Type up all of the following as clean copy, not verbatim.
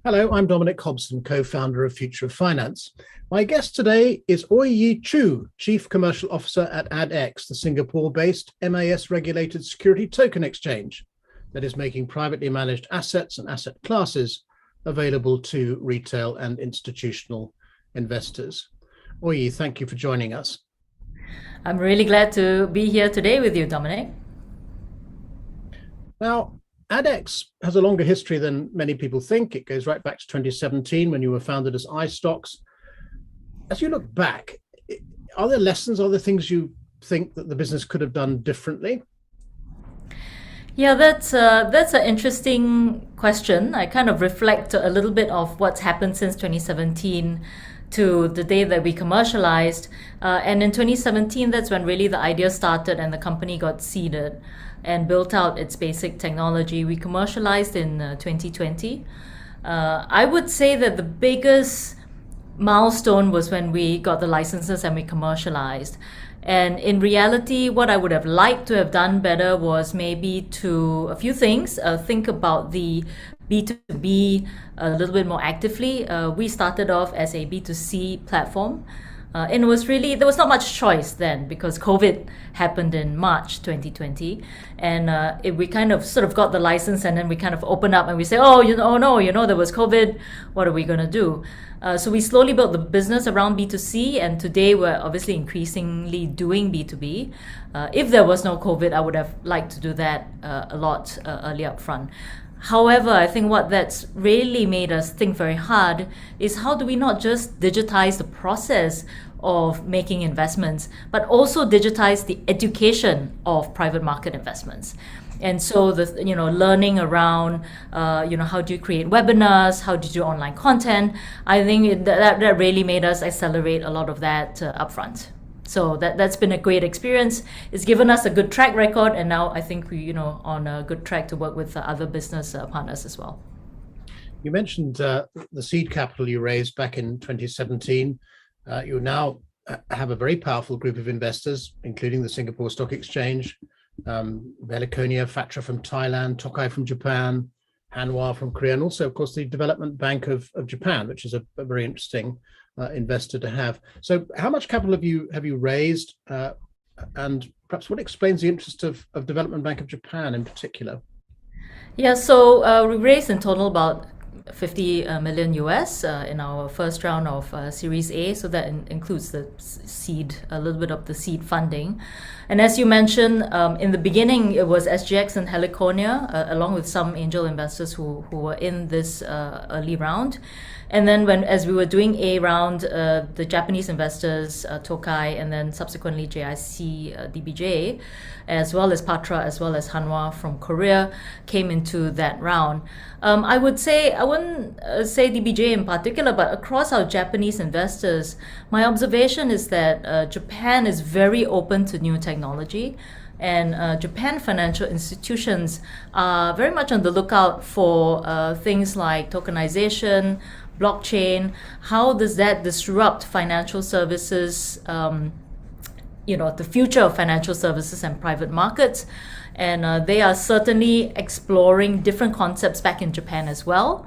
Hello, I'm Dominic Hobson, co-founder of Future of Finance. My guest today is Oi-Yee Choo, Chief Commercial Officer at ADDX, the Singapore-based MAS-regulated security token exchange that is making privately managed assets and asset classes available to retail and institutional investors. Oi-Yee, thank you for joining us. I'm really glad to be here today with you, Dominic. Now, ADDX has a longer history than many people think. It goes right back to 2017 when you were founded as iStocks. As you look back, are there lessons, are there things you think that the business could have done differently? Yeah, that's an interesting question. I kind of reflect a little bit of what's happened since 2017 to the day that we commercialized. And in 2017, that's when really the idea started and the company got seeded and built out its basic technology. We commercialized in 2020. I would say that the biggest milestone was when we got the licenses and we commercialized. And in reality, what I would have liked to have done better was maybe to a few things. Think about the B2B a little bit more actively. We started off as a B2C platform. And it was really, there was not much choice then because COVID happened in March 2020. And we kind of sort of got the license and then we kind of opened up and we say, oh, oh no, there was COVID. What are we going to do? So we slowly built the business around B2C, and today we're obviously increasingly doing B2B. If there was no COVID, I would have liked to do that a lot earlier up front. However, I think what that's really made us think very hard is how do we not just digitize the process of making investments, but also digitize the education of private market investments. And so the learning around how do you create webinars, how do you do online content, I think that really made us accelerate a lot of that upfront. So that's been a great experience. It's given us a good track record, and now I think we on a good track to work with other business partners as well. You mentioned the seed capital you raised back in 2017. You now have a very powerful group of investors, including the Singapore Stock Exchange, Belaconia, Fatra from Thailand, Tokai from Japan, Hanwha from Korea, and also, of course, the Development Bank of Japan, which is a very interesting investor to have. So how much capital have you raised, and perhaps what explains the interest of Development Bank of Japan in particular? Yeah, so we raised in total about 50 million US in our first round of Series A, so that includes the seed, a little bit of the seed funding. And as you mentioned, in the beginning, it was SGX and Heliconia, along with some angel investors who were in this early round. And then as we were doing A round, the Japanese investors, Tokai, and then subsequently JIC, DBJ, as well as Patra, as well as Hanwha from Korea, came into that round. I wouldn't say DBJ in particular, but across our Japanese investors, my observation is that Japan is very open to new technology. And Japan financial institutions are very much on the lookout for things like tokenization, blockchain. How does that disrupt financial services, the future of financial services and private markets? And they are certainly exploring different concepts back in Japan as well.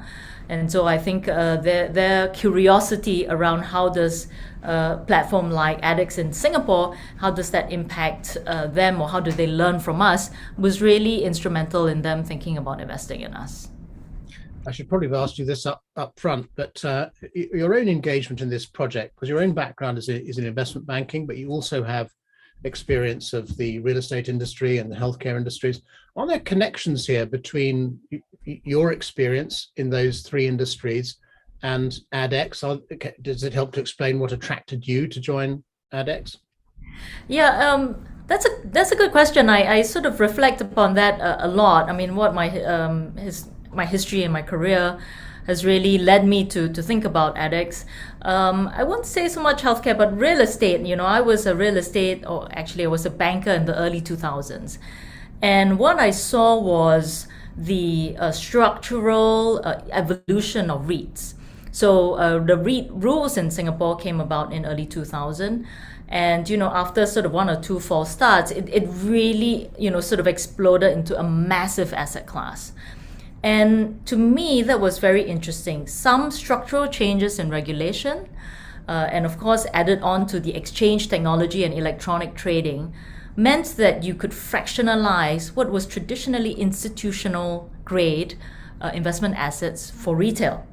And so I think their curiosity around how does a platform like ADDX in Singapore, how does that impact them, or how do they learn from us, was really instrumental in them thinking about investing in us. I should probably have asked you this up front, but your own engagement in this project, because your own background is in investment banking, but you also have experience of the real estate industry and the healthcare industries. Are there connections here between your experience in those three industries and ADDX? Does it help to explain what attracted you to join ADDX? Yeah, that's a good question. I sort of reflect upon that a lot. I mean, what my history and my career has really led me to think about ADDX. I won't say so much healthcare, but real estate. I was a I was a banker in the early 2000s. And what I saw was the structural evolution of REITs. So the REIT rules in Singapore came about in early 2000. And, after sort of one or two false starts, it really, sort of exploded into a massive asset class. And to me, that was very interesting. Some structural changes in regulation, and of course, added on to the exchange technology and electronic trading, meant that you could fractionalize what was traditionally institutional grade investment assets for retail.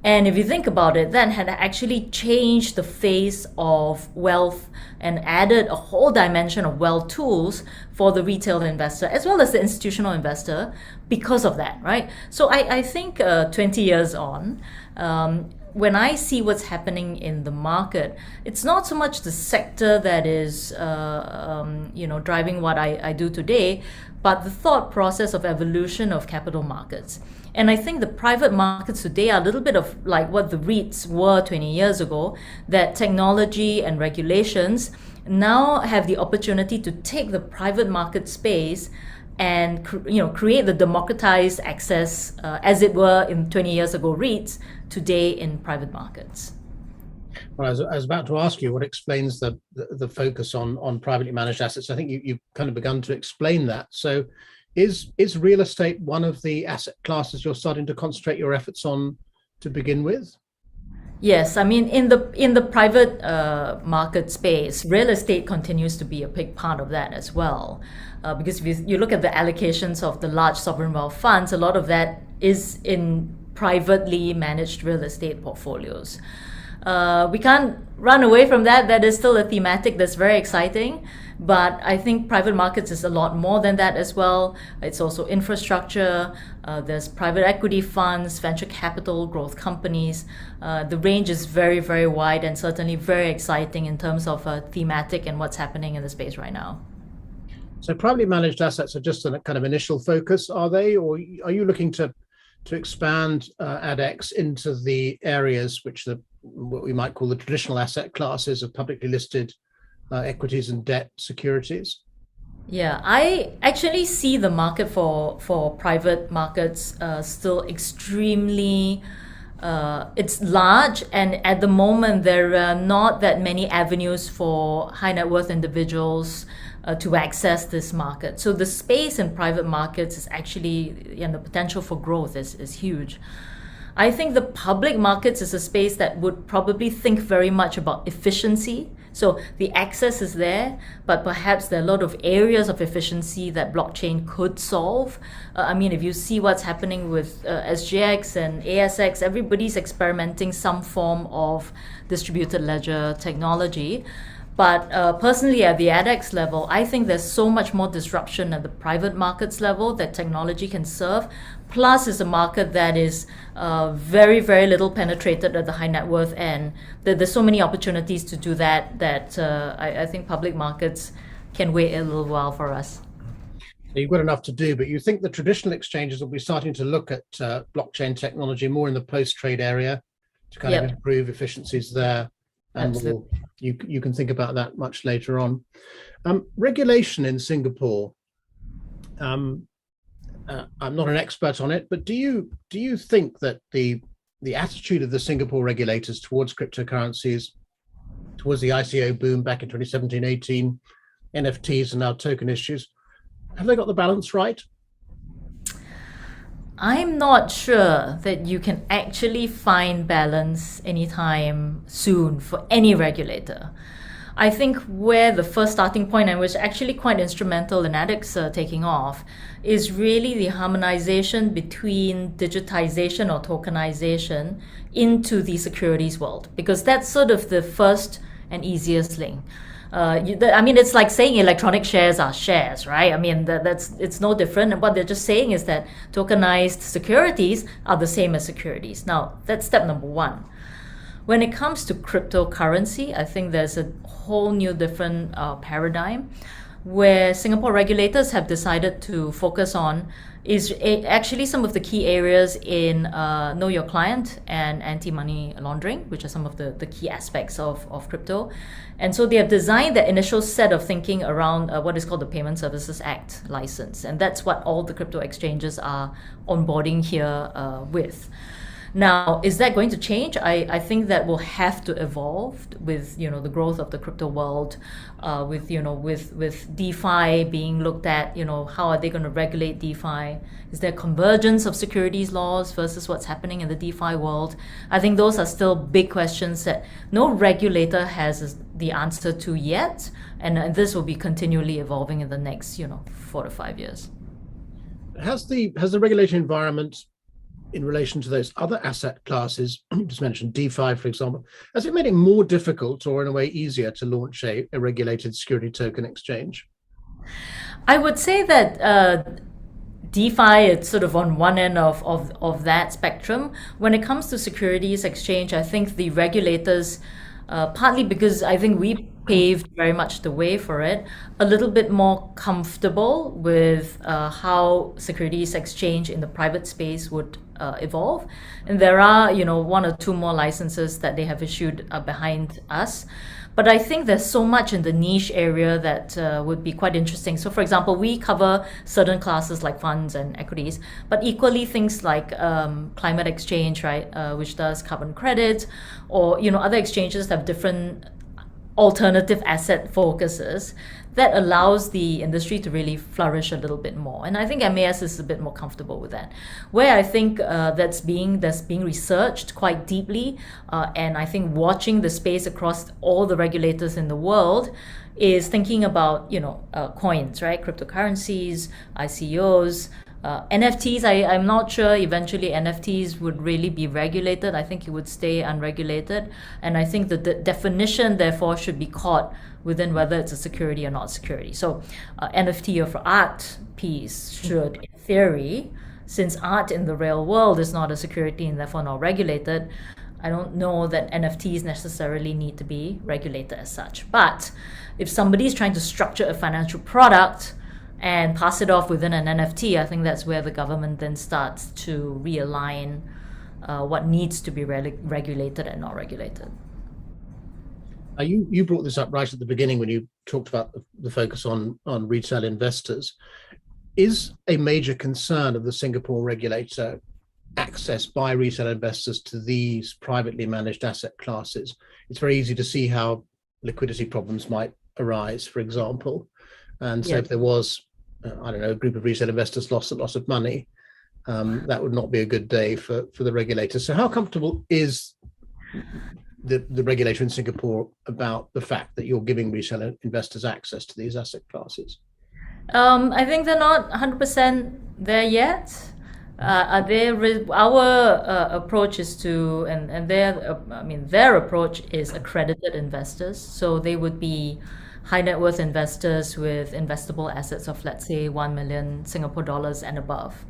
And if you think about it, that had actually changed the face of wealth and added a whole dimension of wealth tools for the retail investor as well as the institutional investor because of that, right? So I think 20 years on, when I see what's happening in the market, it's not so much the sector that is, driving what I do today, but the thought process of evolution of capital markets. And I think the private markets today are a little bit of like what the Reits were 20 years ago, that technology and regulations now have the opportunity to take the private market space and create the democratized access, as it were in 20 years ago Reits, today in private markets. Well, I was about to ask you what explains the focus on privately managed assets. I think you've kind of begun to explain that. So is real estate one of the asset classes you're starting to concentrate your efforts on to begin with? Yes, I mean in the private market space, real estate continues to be a big part of that as well, because if you look at the allocations of the large sovereign wealth funds, a lot of that is in privately managed real estate portfolios. We can't run away from that. That is still a thematic that's very exciting. But I think private markets is a lot more than that as well. It's also infrastructure. There's private equity funds, venture capital, growth companies. The range is very, very wide and certainly very exciting in terms of thematic and what's happening in the space right now. So privately managed assets are just a kind of initial focus, are they? Or are you looking to expand ADDX into the areas which what we might call the traditional asset classes of publicly listed equities and debt securities? Yeah, I actually see the market for private markets still extremely, it's large, and at the moment there are not that many avenues for high net worth individuals to access this market. So the space in private markets is actually, and the potential for growth is huge. I think the public markets is a space that would probably think very much about efficiency. So the access is there, but perhaps there are a lot of areas of efficiency that blockchain could solve. I mean, if you see what's happening with SGX and ASX, everybody's experimenting some form of distributed ledger technology. But personally, at the ADDX level, I think there's so much more disruption at the private markets level that technology can serve. Plus, it's a market that is very, very little penetrated at the high net worth end. There's so many opportunities to do that I think public markets can wait a little while for us. So you've got enough to do, but you think the traditional exchanges will be starting to look at blockchain technology more in the post-trade area to kind of improve efficiencies there. And you can think about that much later on. Regulation in Singapore. I'm not an expert on it, but do you think that the attitude of the Singapore regulators towards cryptocurrencies, towards the ICO boom back in 2017-18, NFTs and now token issues, have they got the balance right? I'm not sure that you can actually find balance anytime soon for any regulator. I think where the first starting point, and was actually quite instrumental in ADDX taking off, is really the harmonization between digitization or tokenization into the securities world, because that's sort of the first and easiest link. I mean, it's like saying electronic shares are shares, right? I mean, it's no different. And what they're just saying is that tokenized securities are the same as securities. Now, that's step number one. When it comes to cryptocurrency, I think there's a whole new different paradigm where Singapore regulators have decided to focus on is actually some of the key areas in know your client and anti-money laundering, which are some of the key aspects of crypto. And so they have designed the initial set of thinking around what is called the Payment Services Act license. And that's what all the crypto exchanges are onboarding here with. Now, is that going to change? I think that will have to evolve with the growth of the crypto world, with DeFi being looked at. How are they going to regulate DeFi? Is there convergence of securities laws versus what's happening in the DeFi world? I think those are still big questions that no regulator has the answer to yet, and this will be continually evolving in the next 4 to 5 years. Has the regulatory environment in relation to those other asset classes, you just mentioned DeFi, for example, has it made it more difficult or in a way easier to launch a regulated security token exchange? I would say that DeFi, it's sort of on one end of that spectrum. When it comes to securities exchange, I think the regulators, partly because I think we paved very much the way for it, a little bit more comfortable with how securities exchange in the private space would evolve. And there are, 1 or 2 more licenses that they have issued behind us. But I think there's so much in the niche area that would be quite interesting. So for example, we cover certain classes like funds and equities, but equally things like climate exchange, right, which does carbon credits, or other exchanges have different alternative asset focuses that allows the industry to really flourish a little bit more. And I think MAS is a bit more comfortable with that. Where I think that's being researched quite deeply, and I think watching the space across all the regulators in the world is thinking about coins, right? Cryptocurrencies, ICOs, NFTs. I'm not sure eventually NFTs would really be regulated. I think it would stay unregulated, and I think that the definition therefore should be caught within whether it's a security or not security. So NFT of art piece should, in theory, since art in the real world is not a security and therefore not regulated, I don't know that NFTs necessarily need to be regulated as such. But if somebody is trying to structure a financial product and pass it off within an NFT, I think that's where the government then starts to realign what needs to be regulated and not regulated. You brought this up right at the beginning when you talked about the focus on retail investors. Is a major concern of the Singapore regulator access by retail investors to these privately managed asset classes? It's very easy to see how liquidity problems might arise, for example. And so if there was, a group of retail investors lost a lot of money, that would not be a good day for the regulator. So how comfortable is the regulator in Singapore about the fact that you're giving retail investors access to these asset classes? I think they're not 100% there yet. Our approach is to, and their approach is accredited investors. So they would be high net worth investors with investable assets of, let's say, 1 million Singapore dollars and above.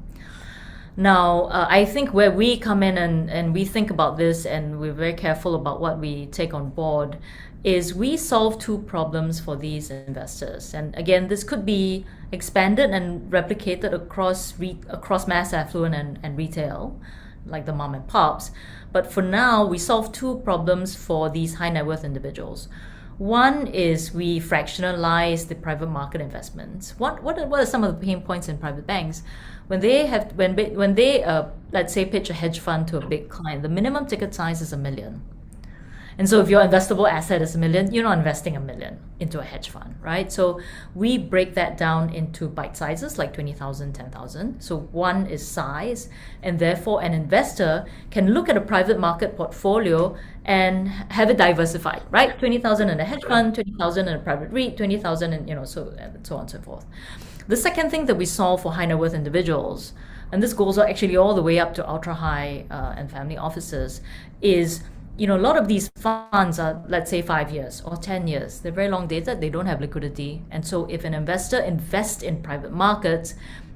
Now, I think where we come in and we think about this and we're very careful about what we take on board is we solve 2 problems for these investors. And again, this could be expanded and replicated across mass affluent and retail, like the mom and pops. But for now, we solve 2 problems for these high net worth individuals. One is we fractionalize the private market investments. What are some of the pain points in private banks? When they let's say pitch a hedge fund to a big client, the minimum ticket size is $1 million. And so if your investable asset is $1 million, you're not investing $1 million into a hedge fund, right? So we break that down into bite sizes like 20,000, 10,000. So one is size, and therefore an investor can look at a private market portfolio and have it diversified, right? 20,000 in a hedge fund, 20,000 in a private REIT, 20,000 in, so on and so forth. The second thing that we solve for high net worth individuals, and this goes actually all the way up to ultra high and family offices, is a lot of these funds are, let's say, 5 years or 10 years. They're very long dated. They don't have liquidity. And so if an investor invests in private markets,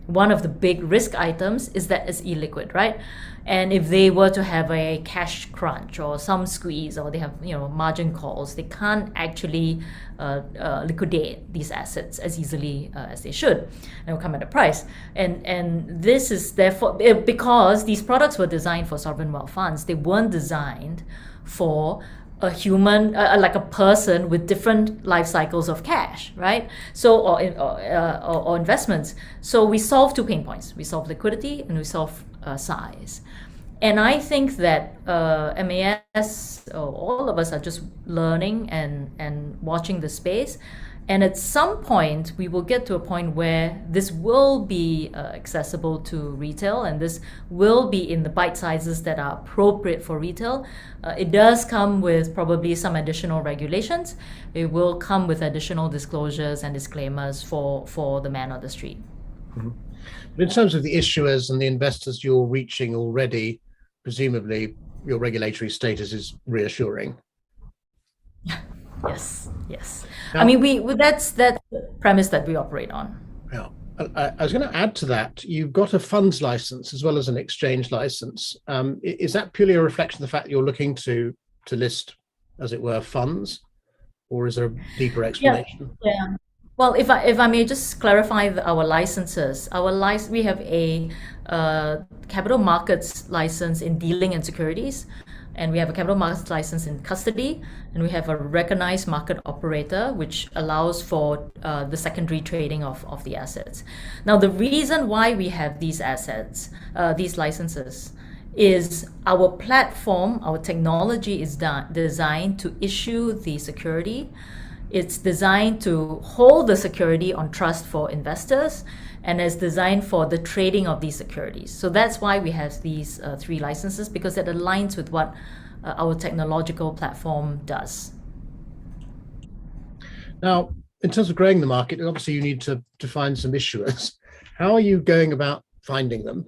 one of the big risk items is that it's illiquid, right? And if they were to have a cash crunch or some squeeze, or they have margin calls, they can't actually liquidate these assets as easily as they should, and it will come at a price. And this is therefore because these products were designed for sovereign wealth funds. They weren't designed for a human, like a person with different life cycles of cash, right? So or investments. So we solve 2 pain points. We solve liquidity and we solve size. And I think that MAS, or all of us, are just learning and watching the space. And at some point, we will get to a point where this will be accessible to retail, and this will be in the bite sizes that are appropriate for retail. It does come with probably some additional regulations. It will come with additional disclosures and disclaimers for the man on the street. Mm-hmm. But in terms of the issuers and the investors you're reaching already, presumably your regulatory status is reassuring. Yes. Now, I mean, that's the premise that we operate on. Yeah, I was going to add to that. You've got a funds license as well as an exchange license. Is that purely a reflection of the fact that you're looking to list, as it were, funds, or is there a deeper explanation? Yeah. Well, if I may just clarify our licenses. We have a capital markets license in dealing in securities, and we have a capital markets license in custody, and we have a recognized market operator, which allows for the secondary trading of the assets. Now, the reason why we have these assets, these licenses, is our platform, our technology is designed to issue the security. It's designed to hold the security on trust for investors, and is designed for the trading of these securities. So that's why we have these 3 licenses, because it aligns with what our technological platform does. Now, in terms of growing the market, obviously you need to find some issuers. How are you going about finding them?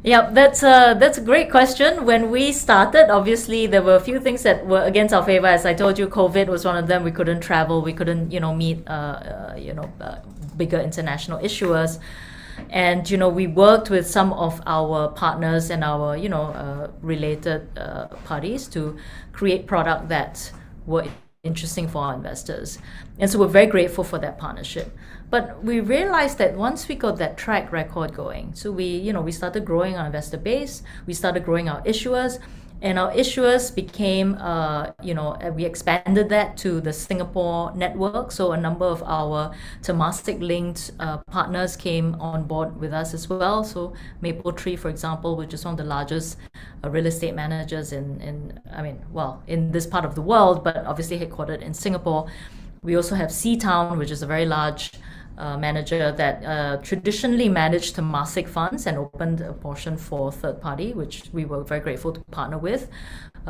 Yeah, that's a great question. When we started, obviously there were a few things that were against our favor. As I told you, COVID was one of them. We couldn't travel. We couldn't, meet, bigger international issuers. And, we worked with some of our partners and our, related parties to create product that were interesting for our investors. And so we're very grateful for that partnership. But we realized that once we got that track record going, so we started growing our investor base, we started growing our issuers, and our issuers became, we expanded that to the Singapore network. So a number of our Temasek linked partners came on board with us as well. So Mapletree, for example, which is one of the largest real estate managers in this part of the world, but obviously headquartered in Singapore. We also have Seatown, which is a very large manager that traditionally managed Temasek funds and opened a portion for third party, which we were very grateful to partner with,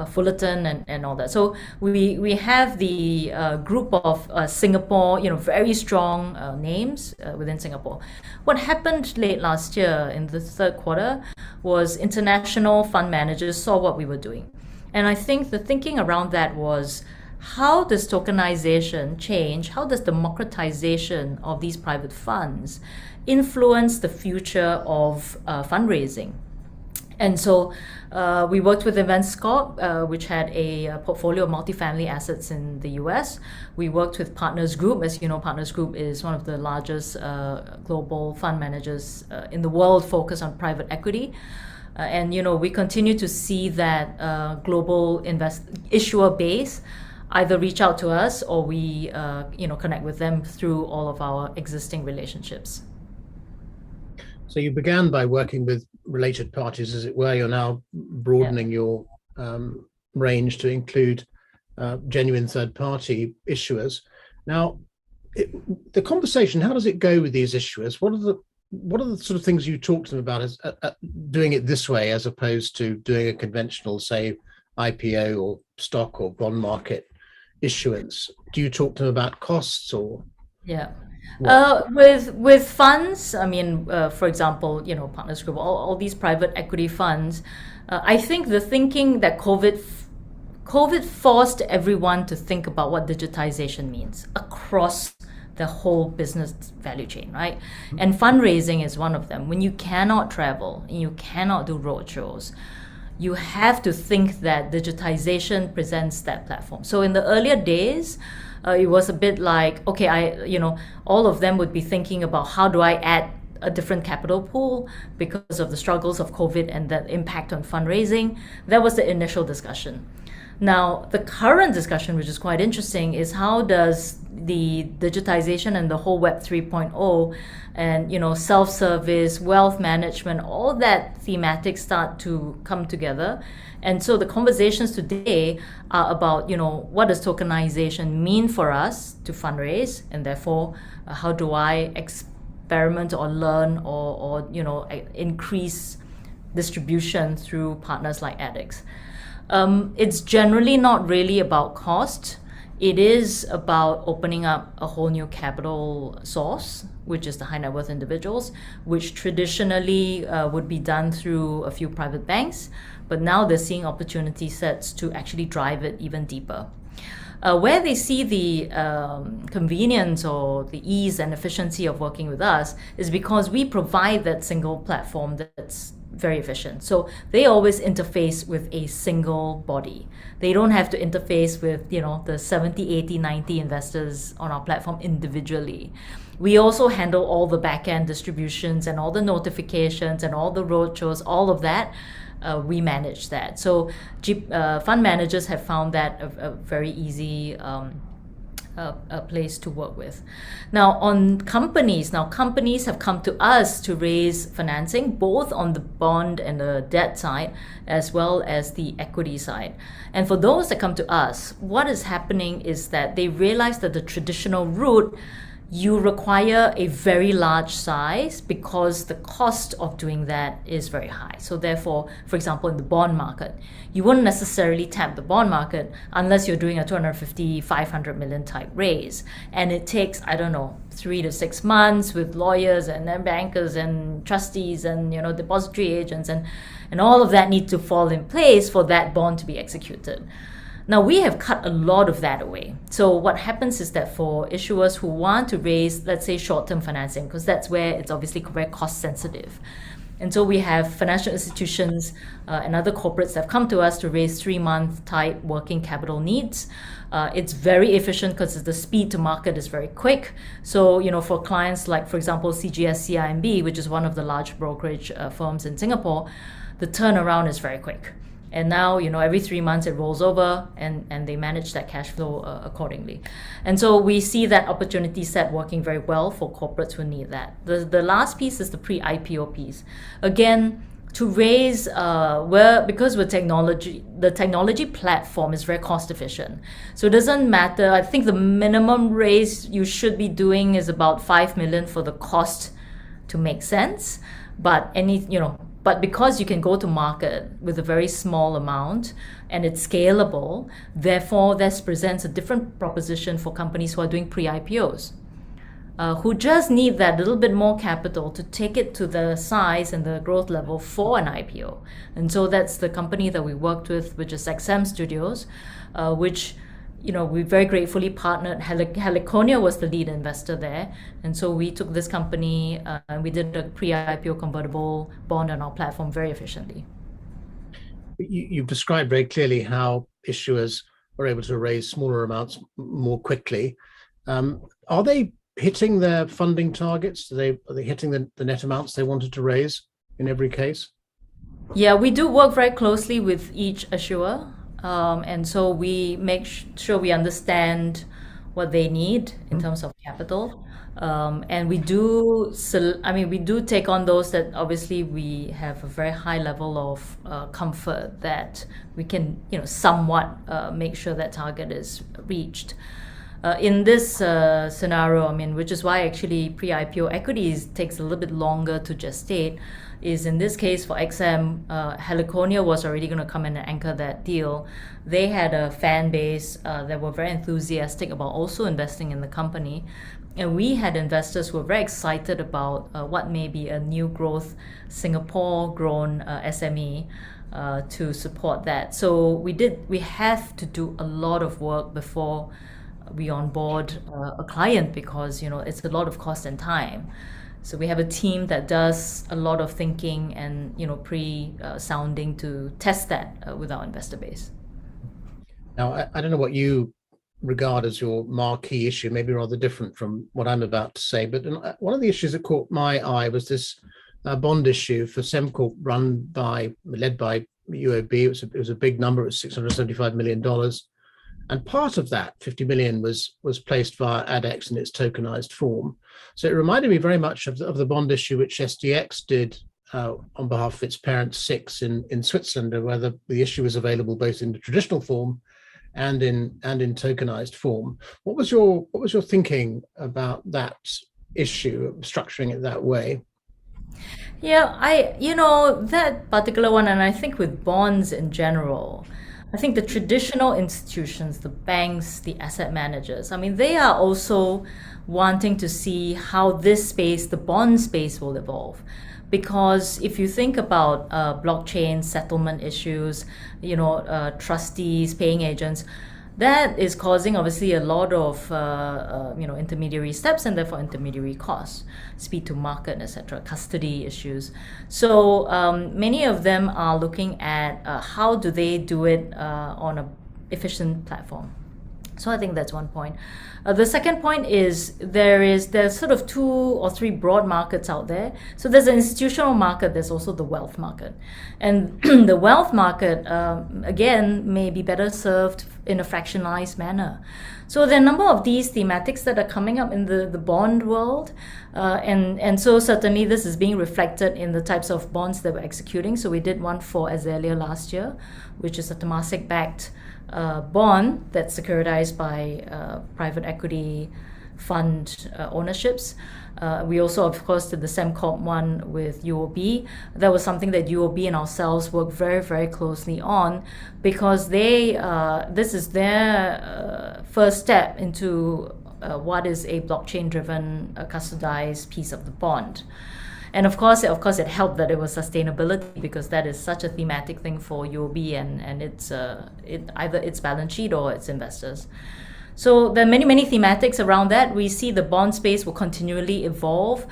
Fullerton and all that. So we have the group of Singapore, very strong names within Singapore. What happened late last year in the third quarter was international fund managers saw what we were doing. And I think the thinking around that was, how does tokenization change? How does democratization of these private funds influence the future of fundraising? And so we worked with Events Corp, which had a portfolio of multifamily assets in the US. We worked with Partners Group. As you know, Partners Group is one of the largest global fund managers in the world focused on private equity. And we continue to see that global issuer base either reach out to us or we connect with them through all of our existing relationships. So you began by working with related parties, as it were. You're now broadening your range to include genuine third-party issuers. Now, the conversation, how does it go with these issuers? What are the sort of things you talk to them about as doing it this way, as opposed to doing a conventional, say, IPO or stock or bond market issuance? Do you talk to them about costs or? Yeah. With funds, I mean, for example, Partners Group, all these private equity funds, I think the thinking that COVID forced everyone to think about what digitization means across the whole business value chain, right? And fundraising is one of them. When you cannot travel and you cannot do roadshows, you have to think that digitization presents that platform. So in the earlier days, it was a bit like, okay, all of them would be thinking about how do I add a different capital pool because of the struggles of COVID and the impact on fundraising. That was the initial discussion. Now, the current discussion, which is quite interesting, is how does the digitization and the whole Web 3.0 and, self-service, wealth management, all that thematic start to come together. And so the conversations today are about, what does tokenization mean for us to fundraise? And therefore, how do I experiment or learn or increase distribution through partners like ADDX? It's generally not really about cost. It is about opening up a whole new capital source, which is the high net worth individuals, which traditionally would be done through a few private banks. But now they're seeing opportunity sets to actually drive it even deeper. Where they see the convenience or the ease and efficiency of working with us is because we provide that single platform that's very efficient. So they always interface with a single body. They don't have to interface with, the 70, 80, 90 investors on our platform individually. We also handle all the back-end distributions and all the notifications and all the roadshows, all of that. We manage that. So fund managers have found that a very easy a place to work with. Now on companies have come to us to raise financing, both on the bond and the debt side, as well as the equity side. And for those that come to us, what is happening is that they realize that the traditional route, you require a very large size because the cost of doing that is very high. So therefore, for example, in the bond market, you wouldn't necessarily tap the bond market unless you're doing a 250, 500 million type raise. And it takes, 3 to 6 months with lawyers and then bankers and trustees and, depository agents and all of that need to fall in place for that bond to be executed. Now, we have cut a lot of that away. So what happens is that for issuers who want to raise, let's say, short-term financing, because that's where it's obviously very cost-sensitive. And so we have financial institutions and other corporates that have come to us to raise 3-month type working capital needs. It's very efficient because the speed to market is very quick. So, for clients like, for example, CGS CIMB, which is one of the large brokerage firms in Singapore, the turnaround is very quick. And now, every 3 months it rolls over and they manage that cash flow accordingly. And so we see that opportunity set working very well for corporates who need that. The last piece is the pre-IPO piece. Again, to raise, because with technology, the technology platform is very cost efficient. So it doesn't matter. I think the minimum raise you should be doing is about 5 million for the cost to make sense. But But because you can go to market with a very small amount and it's scalable, therefore this presents a different proposition for companies who are doing pre-IPOs, who just need that little bit more capital to take it to the size and the growth level for an IPO. And so that's the company that we worked with, which is XM Studios, which we very gratefully partnered. Heliconia was the lead investor there. And so we took this company and we did a pre-IPO convertible bond on our platform very efficiently. You've described very clearly how issuers are able to raise smaller amounts more quickly. Are they hitting their funding targets? Are they hitting the net amounts they wanted to raise in every case? Yeah, we do work very closely with each issuer. And so we make sure we understand what they need in terms of capital. And we do take on those that obviously we have a very high level of comfort that we can, somewhat make sure that target is reached. In this scenario, which is why actually pre-IPO equities takes a little bit longer to gestate, is in this case for XM, Heliconia was already going to come in and anchor that deal. They had a fan base that were very enthusiastic about also investing in the company. And we had investors who were very excited about what may be a new growth Singapore-grown SME to support that. So we have to do a lot of work before we onboard a client because, it's a lot of cost and time. So we have a team that does a lot of thinking and pre-sounding to test that with our investor base. Now, I don't know what you regard as your marquee issue, maybe rather different from what I'm about to say, but one of the issues that caught my eye was this bond issue for Sembcorp led by UOB. It was a big number. It was $675 million. And part of that 50 million was placed via ADDX in its tokenized form. So it reminded me very much of the bond issue which SDX did on behalf of its parent SIX in Switzerland, where the issue was available both in the traditional form and in tokenized form. What was your thinking about that issue, structuring it that way? Yeah, that particular one, and I think with bonds in general, I think the traditional institutions, the banks, the asset managers, I mean, they are also wanting to see how this space, the bond space, will evolve. Because if you think about blockchain settlement issues, trustees, paying agents, that is causing obviously a lot of intermediary steps and therefore intermediary costs, speed to market, etc., custody issues. So many of them are looking at how do they do it on a efficient platform. So I think that's one point. The second point is there's sort of 2 or 3 broad markets out there. So there's an institutional market, there's also the wealth market. And the wealth market, again, may be better served in a fractionalized manner. So there are a number of these thematics that are coming up in the bond world. And so certainly this is being reflected in the types of bonds that we're executing. So we did one for Azalea last year, which is a Temasek-backed bond that's securitized by private equity fund ownerships. We also, of course, did the SemCorp one with UOB. That was something that UOB and ourselves worked very, very closely on because this is their first step into what is a blockchain-driven custodized piece of the bond. And of course, it helped that it was sustainability because that is such a thematic thing for UOB and it's either its balance sheet or its investors. So there are many, many thematics around that. We see the bond space will continually evolve.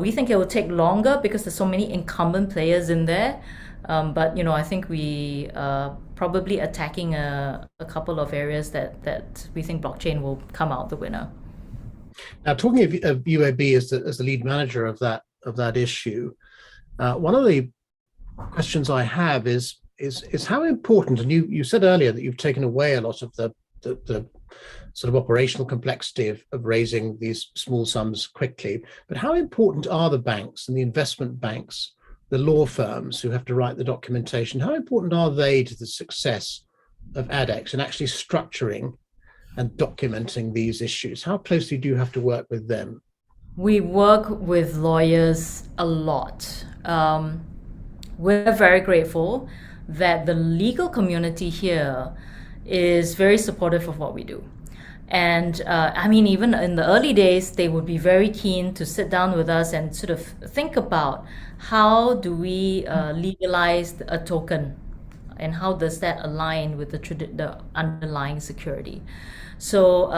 We think it will take longer because there's so many incumbent players in there. But I think we probably attacking a couple of areas that we think blockchain will come out the winner. Now, talking of UOB as the lead manager of that issue, one of the questions I have is how important, and you said earlier that you've taken away a lot of the sort of operational complexity of raising these small sums quickly, but how important are the banks and the investment banks, the law firms who have to write the documentation, how important are they to the success of ADDX and actually structuring and documenting these issues? How closely do you have to work with them? We work with lawyers a lot. We're very grateful that the legal community here is very supportive of what we do. And even in the early days, they would be very keen to sit down with us and sort of think about how do we legalize a token and how does that align with the underlying security. So,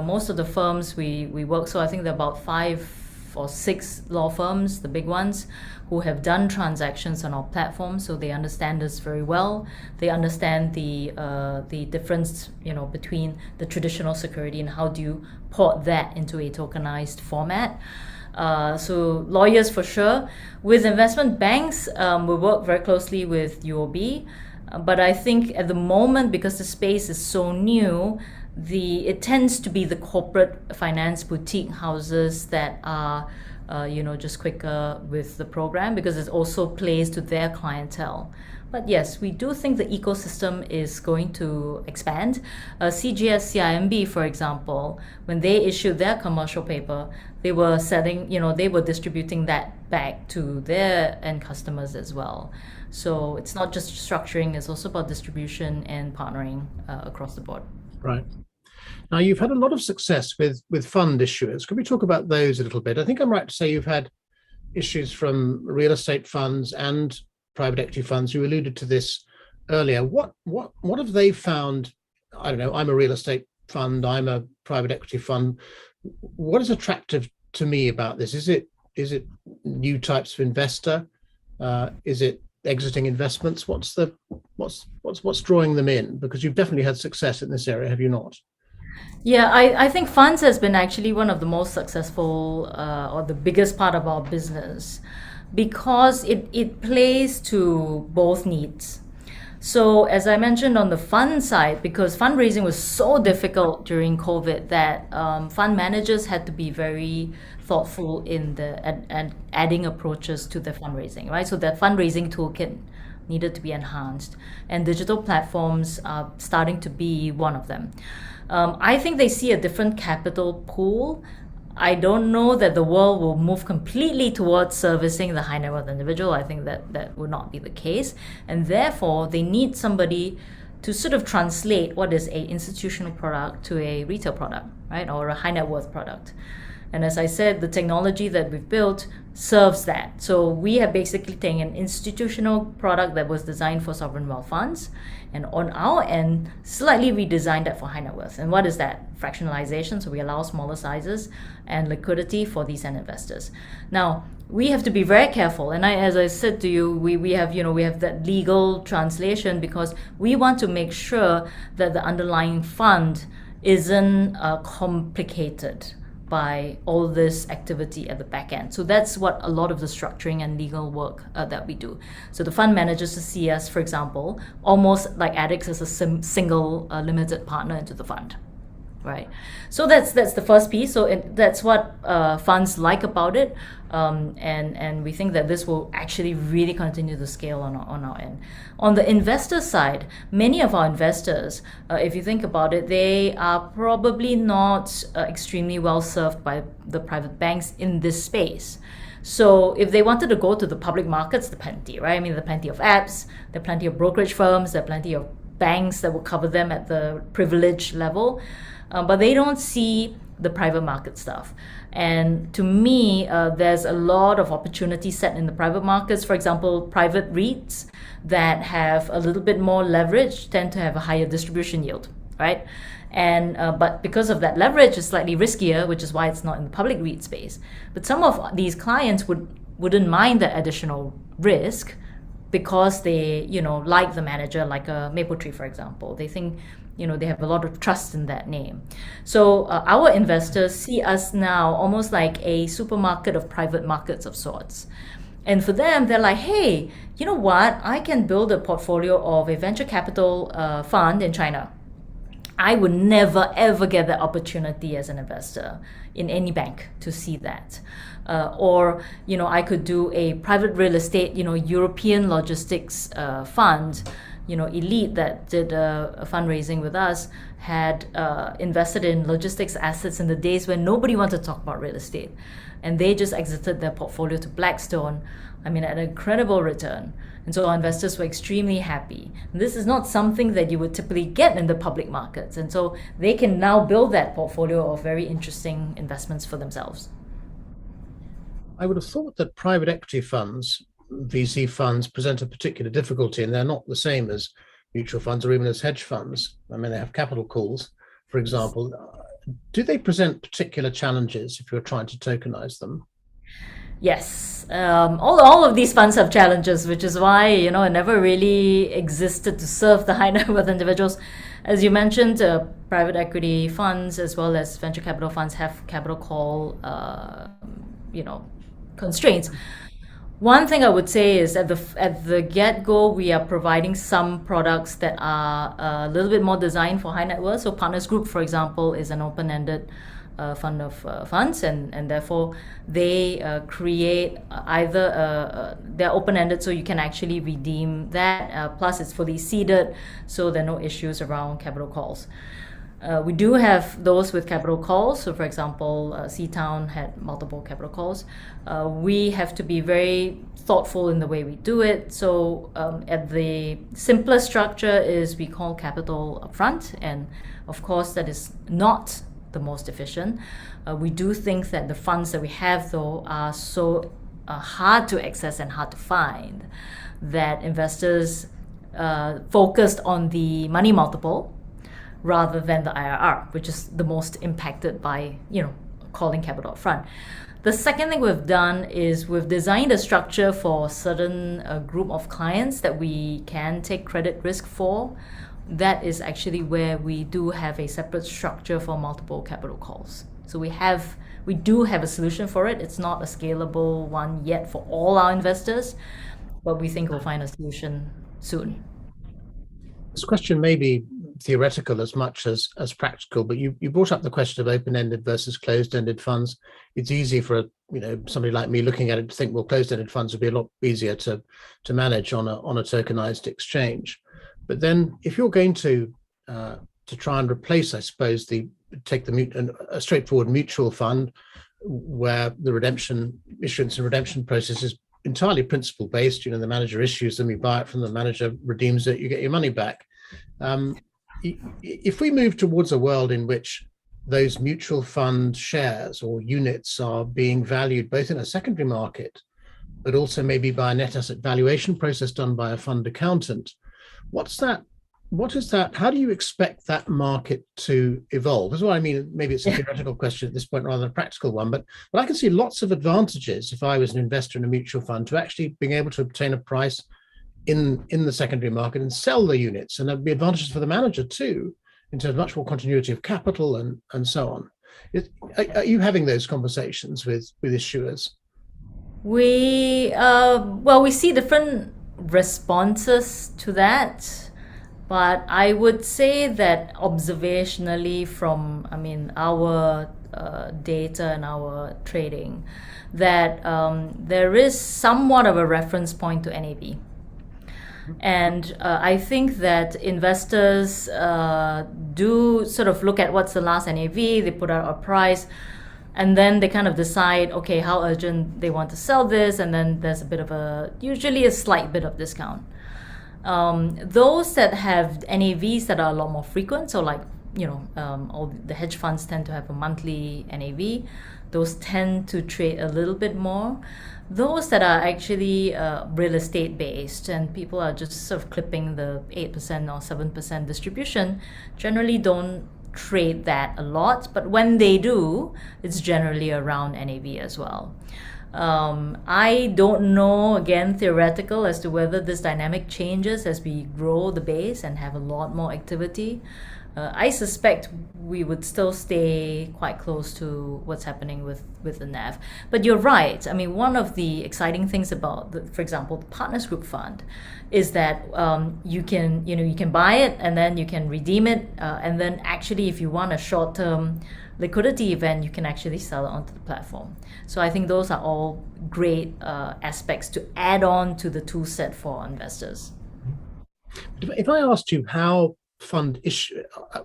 most of the firms we work, so I think there are about 5 or 6 law firms, the big ones, who have done transactions on our platform, so they understand us very well. They understand the difference, between the traditional security and how do you port that into a tokenized format. So lawyers for sure. With investment banks, we work very closely with UOB, but I think at the moment, because the space is so new, it tends to be the corporate finance boutique houses that are just quicker with the program because it also plays to their clientele. But yes, we do think the ecosystem is going to expand. CGS CIMB, for example, when they issued their commercial paper, they were they were distributing that back to their end customers as well. So it's not just structuring, it's also about distribution and partnering across the board. Right. Now, you've had a lot of success with fund issuers. Could we talk about those a little bit? I think I'm right to say you've had issues from real estate funds and private equity funds. You alluded to this earlier. What have they found? I don't know, I'm a real estate fund, I'm a private equity fund. What is attractive to me about this? Is it new types of investor? Is it exiting investments? What's drawing them in? Because you've definitely had success in this area, have you not? Yeah, I think funds has been actually one of the most successful or the biggest part of our business because it plays to both needs. So, as I mentioned on the fund side, because fundraising was so difficult during COVID that fund managers had to be very thoughtful in the and adding approaches to the fundraising, right? So that fundraising toolkit needed to be enhanced, and digital platforms are starting to be one of them. I think they see a different capital pool. I don't know that the world will move completely towards servicing the high net worth individual. I think that that would not be the case. And therefore, they need somebody to sort of translate what is a institutional product to a retail product, right? Or a high net worth product. And as I said, the technology that we've built serves that. So we have basically taken an institutional product that was designed for sovereign wealth funds, and on our end, slightly redesigned that for high net worth. And what is that? Fractionalization. So we allow smaller sizes and liquidity for these end investors. Now, we have to be very careful. And as I said to you, we have, we have that legal translation because we want to make sure that the underlying fund isn't complicated by all this activity at the back end. So that's what a lot of the structuring and legal work that we do. So the fund managers to see us, for example, almost like ADDX as a single limited partner into the fund. Right. So that's the first piece. So that's what funds like about it, and we think that this will actually really continue to scale on our end. On the investor side, many of our investors, if you think about it, they are probably not extremely well served by the private banks in this space. So if they wanted to go to the public markets, there are plenty, right? I mean, there are plenty of apps, there are plenty of brokerage firms, there are plenty of banks that will cover them at the privilege level. But they don't see the private market stuff. And to me, there's a lot of opportunity set in the private markets. For example, private Reits that have a little bit more leverage tend to have a higher distribution yield, right? And but because of that leverage, it's slightly riskier, which is why it's not in the public REIT space. But some of these clients wouldn't mind that additional risk because they, like the manager, like a Mapletree, for example. They think, they have a lot of trust in that name. So our investors see us now almost like a supermarket of private markets of sorts. And for them, they're like, hey, you know what? I can build a portfolio of a venture capital fund in China. I would never, ever get that opportunity as an investor in any bank to see that. Or, I could do a private real estate, European logistics fund. Elite that did a fundraising with us had invested in logistics assets in the days when nobody wanted to talk about real estate. And they just exited their portfolio to Blackstone, at an incredible return. And so our investors were extremely happy. And this is not something that you would typically get in the public markets. And so they can now build that portfolio of very interesting investments for themselves. I would have thought that private equity funds, VC funds, present a particular difficulty, and they're not the same as mutual funds or even as hedge funds. They have capital calls, for example. Do they present particular challenges if you're trying to tokenize them? Yes, all of these funds have challenges, which is why it never really existed to serve the high net worth individuals. As you mentioned, private equity funds as well as venture capital funds have capital call, constraints. One thing I would say is at the get-go, we are providing some products that are a little bit more designed for high net worth. So Partners Group, for example, is an open-ended fund of funds, and therefore they create either they're open-ended, so you can actually redeem that. Plus, it's fully seeded, so there are no issues around capital calls. We do have those with capital calls. So, for example, Seatown had multiple capital calls. We have to be very thoughtful in the way we do it. So, at the simplest structure is we call capital upfront, and of course, that is not the most efficient. We do think that the funds that we have, though, are so hard to access and hard to find that investors focused on the money multiple rather than the IRR, which is the most impacted by, calling capital up front. The second thing we've done is we've designed a structure for a certain group of clients that we can take credit risk for. That is actually where we do have a separate structure for multiple capital calls. So we do have a solution for it. It's not a scalable one yet for all our investors, but we think we'll find a solution soon. This question may be theoretical as much as practical, but you brought up the question of open-ended versus closed-ended funds. It's easy for somebody like me looking at it to think, well, closed-ended funds would be a lot easier to manage on a tokenized exchange. But then, if you're going to try and replace, I suppose, a straightforward mutual fund where the issuance and redemption process is entirely principle based. The manager issues them, you buy it from the manager, redeems it, you get your money back. If we move towards a world in which those mutual fund shares or units are being valued both in a secondary market, but also maybe by a net asset valuation process done by a fund accountant, what is that? How do you expect that market to evolve? That's what I mean. Maybe it's a theoretical question at this point rather than a practical one, but I can see lots of advantages if I was an investor in a mutual fund to actually being able to obtain a price in the secondary market and sell the units. And there'd be advantages for the manager too, in terms of much more continuity of capital and so on. Are you having those conversations with issuers? We see different responses to that. But I would say that observationally from, our data and our trading, that there is somewhat of a reference point to NAV. And I think that investors do sort of look at what's the last NAV, they put out a price, and then they kind of decide, okay, how urgent they want to sell this, and then there's usually a slight bit of discount. Those that have NAVs that are a lot more frequent, so like, all the hedge funds tend to have a monthly NAV, those tend to trade a little bit more. Those that are actually real estate based and people are just sort of clipping the 8% or 7% distribution generally don't trade that a lot, but when they do, it's generally around NAV as well. I don't know, again, theoretical as to whether this dynamic changes as we grow the base and have a lot more activity. I suspect we would still stay quite close to what's happening with the NAV. But you're right. One of the exciting things about, for example, the Partners Group Fund is that you can buy it and then you can redeem it. And then actually, if you want a short-term liquidity event, you can actually sell it onto the platform. So I think those are all great aspects to add on to the tool set for investors. If I asked you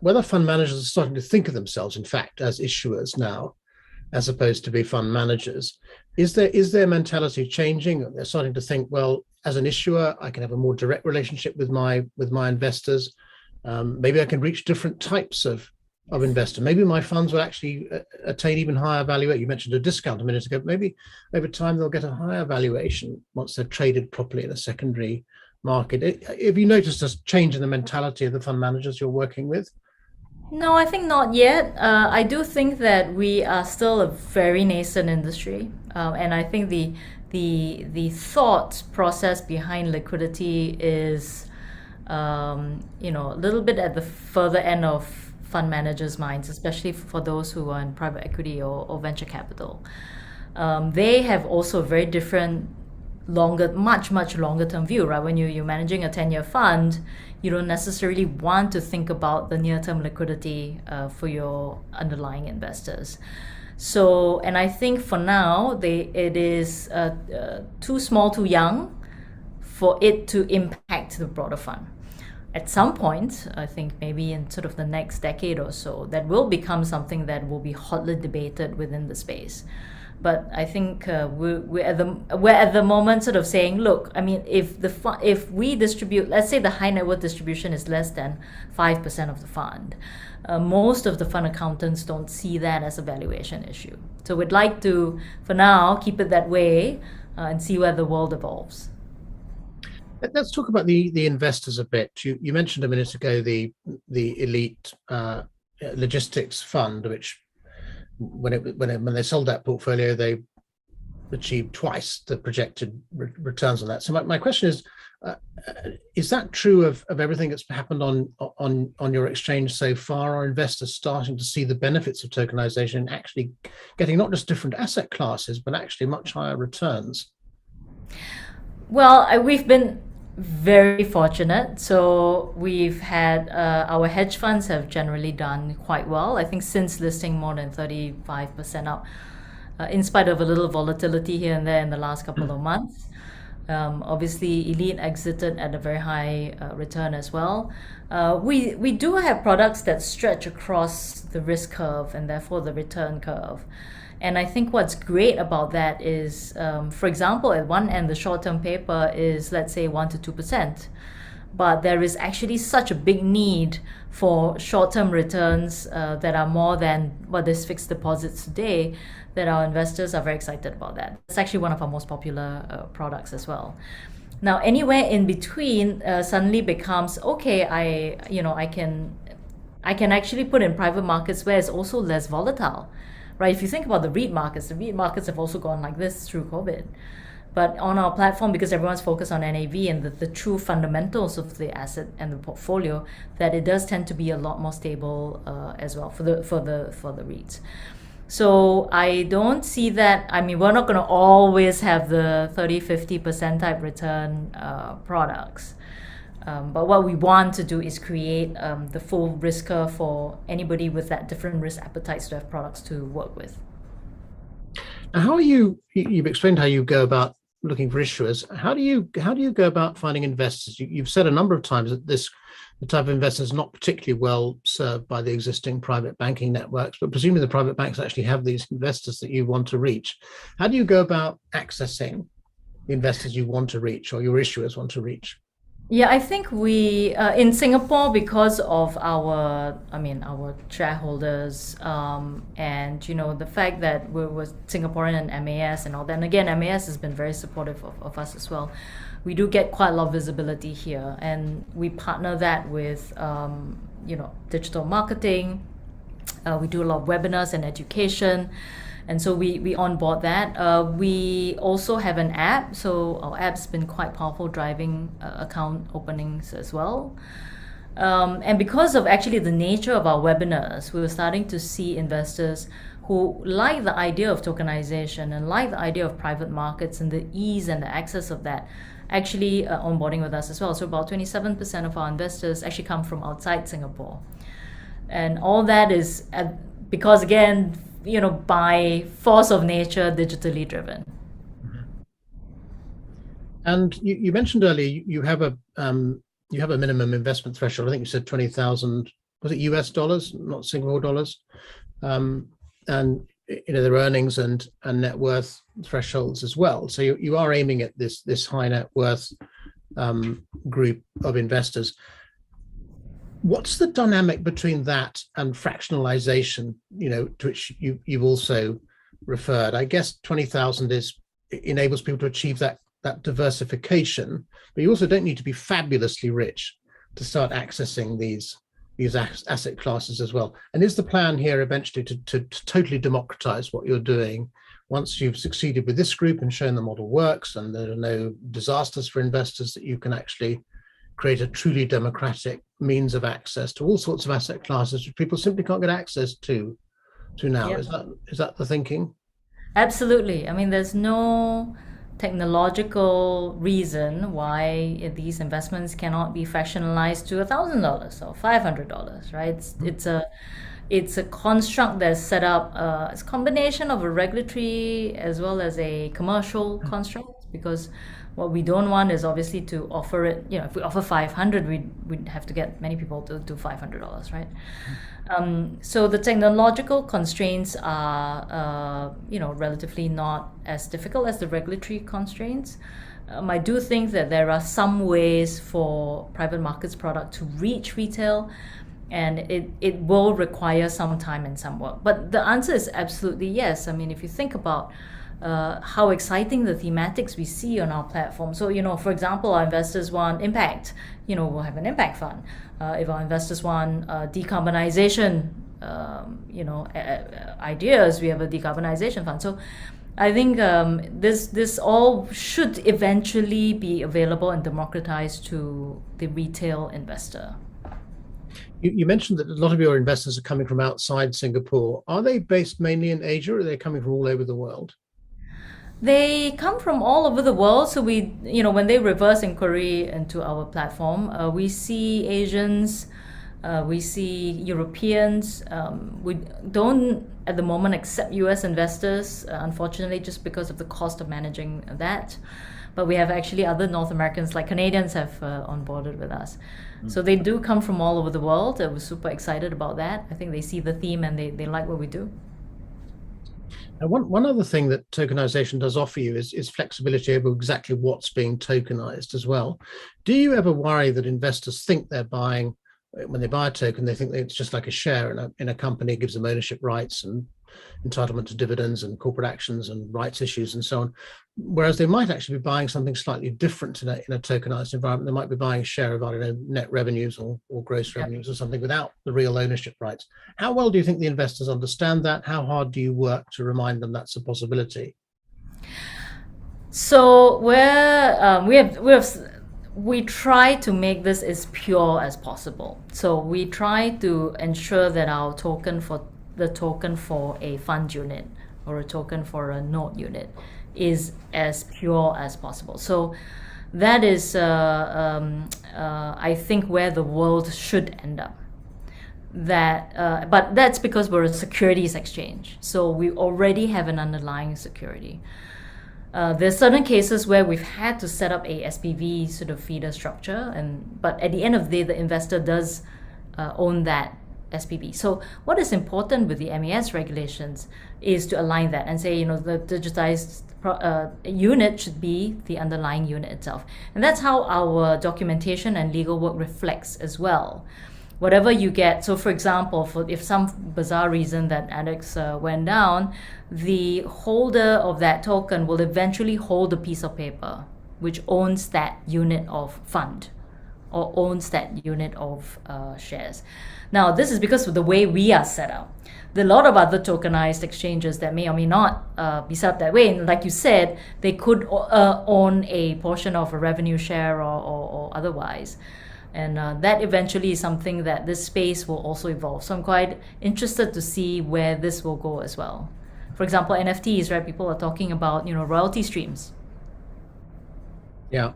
whether fund managers are starting to think of themselves, in fact, as issuers now, as opposed to be fund managers, is their mentality changing? They're starting to think, well, as an issuer, I can have a more direct relationship with my investors. Maybe I can reach different types of investor. Maybe my funds will actually attain even higher valuation. You mentioned a discount a minute ago. Maybe over time they'll get a higher valuation once they're traded properly in a secondary market. Have you noticed a change in the mentality of the fund managers you're working with? No, I think not yet. I do think that we are still a very nascent industry, and I think the thought process behind liquidity is, a little bit at the further end of fund managers' minds, especially for those who are in private equity or venture capital. They have also a very different, much longer term view, right? When you're managing a 10-year fund, you don't necessarily want to think about the near-term liquidity for your underlying investors. So, and I think for now, it is too small, too young for it to impact the broader fund. At some point, I think maybe in sort of the next decade or so, that will become something that will be hotly debated within the space. But I think we're at the moment sort of saying, look, if we distribute, let's say the high net worth distribution is less than 5% of the fund, most of the fund accountants don't see that as a valuation issue. So we'd like to, for now, keep it that way and see where the world evolves. Let's talk about the investors a bit. You mentioned a minute ago the elite logistics fund, which when they sold that portfolio, they achieved twice the projected returns on that. So my question is that true of everything that's happened on your exchange so far? Are investors starting to see the benefits of tokenization and actually getting not just different asset classes, but actually much higher returns? Well, we've been Very fortunate. So we've had our hedge funds have generally done quite well. I think since listing, more than 35% up, in spite of a little volatility here and there in the last couple of months. Obviously, Elite exited at a very high return as well. We do have products that stretch across the risk curve and therefore the return curve. And I think what's great about that is, for example, at one end, the short-term paper is, let's say, 1 to 2%. But there is actually such a big need for short-term returns that are more than what is fixed deposits today, that our investors are very excited about that. It's actually one of our most popular products as well. Now, anywhere in between suddenly becomes, okay, I can actually put in private markets where it's also less volatile, right? If you think about the REIT markets have also gone like this through COVID. But on our platform, because everyone's focused on NAV and the true fundamentals of the asset and the portfolio, that it does tend to be a lot more stable as well for the REITs. So I don't see that. I mean, we're not going to always have the 30-50% type return products. But what we want to do is create the full risk curve for anybody with that different risk appetites to have products to work with. Now, how are you've explained how you go about looking for issuers. How do you go about finding investors? You've said a number of times that the type of investor is not particularly well served by the existing private banking networks, but presumably the private banks actually have these investors that you want to reach. How do you go about accessing the investors you want to reach or your issuers want to reach? Yeah, I think we in Singapore, because of our shareholders, and the fact that we're Singaporean and MAS and all that. And again, MAS has been very supportive of us as well. We do get quite a lot of visibility here, and we partner that with digital marketing. We do a lot of webinars and education. And so we onboard that. We also have an app. So our app's been quite powerful driving account openings as well. And because of actually the nature of our webinars, we were starting to see investors who like the idea of tokenization and like the idea of private markets and the ease and the access of that actually onboarding with us as well. So about 27% of our investors actually come from outside Singapore. And all that is because, again, by force of nature, digitally driven. And you mentioned earlier you have a minimum investment threshold. I think you said 20,000. Was it US dollars, not Singapore dollars? And there are earnings and net worth thresholds as well. So you are aiming at this high net worth group of investors. What's the dynamic between that and fractionalization, to which you've also referred? I guess 20,000 enables people to achieve that diversification, but you also don't need to be fabulously rich to start accessing these asset classes as well. And is the plan here eventually to totally democratize what you're doing once you've succeeded with this group and shown the model works and there are no disasters for investors, that you can actually create a truly democratic means of access to all sorts of asset classes which people simply can't get access to now? Yep. Is that the thinking? Absolutely. I mean, there's no technological reason why these investments cannot be fractionalized to $1,000 or $500, right? It's a construct that's set up. It's a combination of a regulatory as well as a commercial construct, because what we don't want is obviously to offer it. If we offer 500, we'd have to get many people to do $500, right? So the technological constraints are, relatively not as difficult as the regulatory constraints. I do think that there are some ways for private markets product to reach retail, and it will require some time and some work. But the answer is absolutely yes. I mean, if you think about how exciting the thematics we see on our platform. So, for example, our investors want impact, we'll have an impact fund. If our investors want decarbonization, ideas, we have a decarbonization fund. So I think this all should eventually be available and democratized to the retail investor. You mentioned that a lot of your investors are coming from outside Singapore. Are they based mainly in Asia, or are they coming from all over the world? They come from all over the world. So when they reverse inquiry into our platform, we see Asians, we see Europeans. We don't at the moment accept US investors, unfortunately, just because of the cost of managing that. But we have actually other North Americans, like Canadians, have onboarded with us. So they do come from all over the world. I was super excited about that. I think they see the theme and they like what we do. And one other thing that tokenization does offer you is flexibility over exactly what's being tokenized as well. Do you ever worry that investors think they're buying, when they buy a token, they think it's just like a share in a company, it gives them ownership rights and entitlement to dividends and corporate actions and rights issues and so on, whereas they might actually be buying something slightly different in a tokenized environment. They might be buying a share of, I don't know, net revenues or gross revenues or something without the real ownership rights. How well do you think the investors understand that? How hard do you work to remind them that's a possibility? So we try to make this as pure as possible. So we try to ensure that our token for a fund unit or a token for a node unit is as pure as possible. So that is, I think, where the world should end up. But that's because we're a securities exchange. So we already have an underlying security. There's certain cases where we've had to set up a SPV sort of feeder structure, but at the end of the day, the investor does own that SPV. So what is important with the MAS regulations is to align that and say, the digitized unit should be the underlying unit itself. And that's how our documentation and legal work reflects as well. Whatever you get, so for example, if some bizarre reason that ADDX went down, the holder of that token will eventually hold a piece of paper which owns that unit of fund or owns that unit of shares. Now, this is because of the way we are set up. There are a lot of other tokenized exchanges that may or may not be set up that way. And like you said, they could own a portion of a revenue share or otherwise. And that eventually is something that this space will also evolve. So I'm quite interested to see where this will go as well. For example, NFTs, right? People are talking about, royalty streams. Yeah.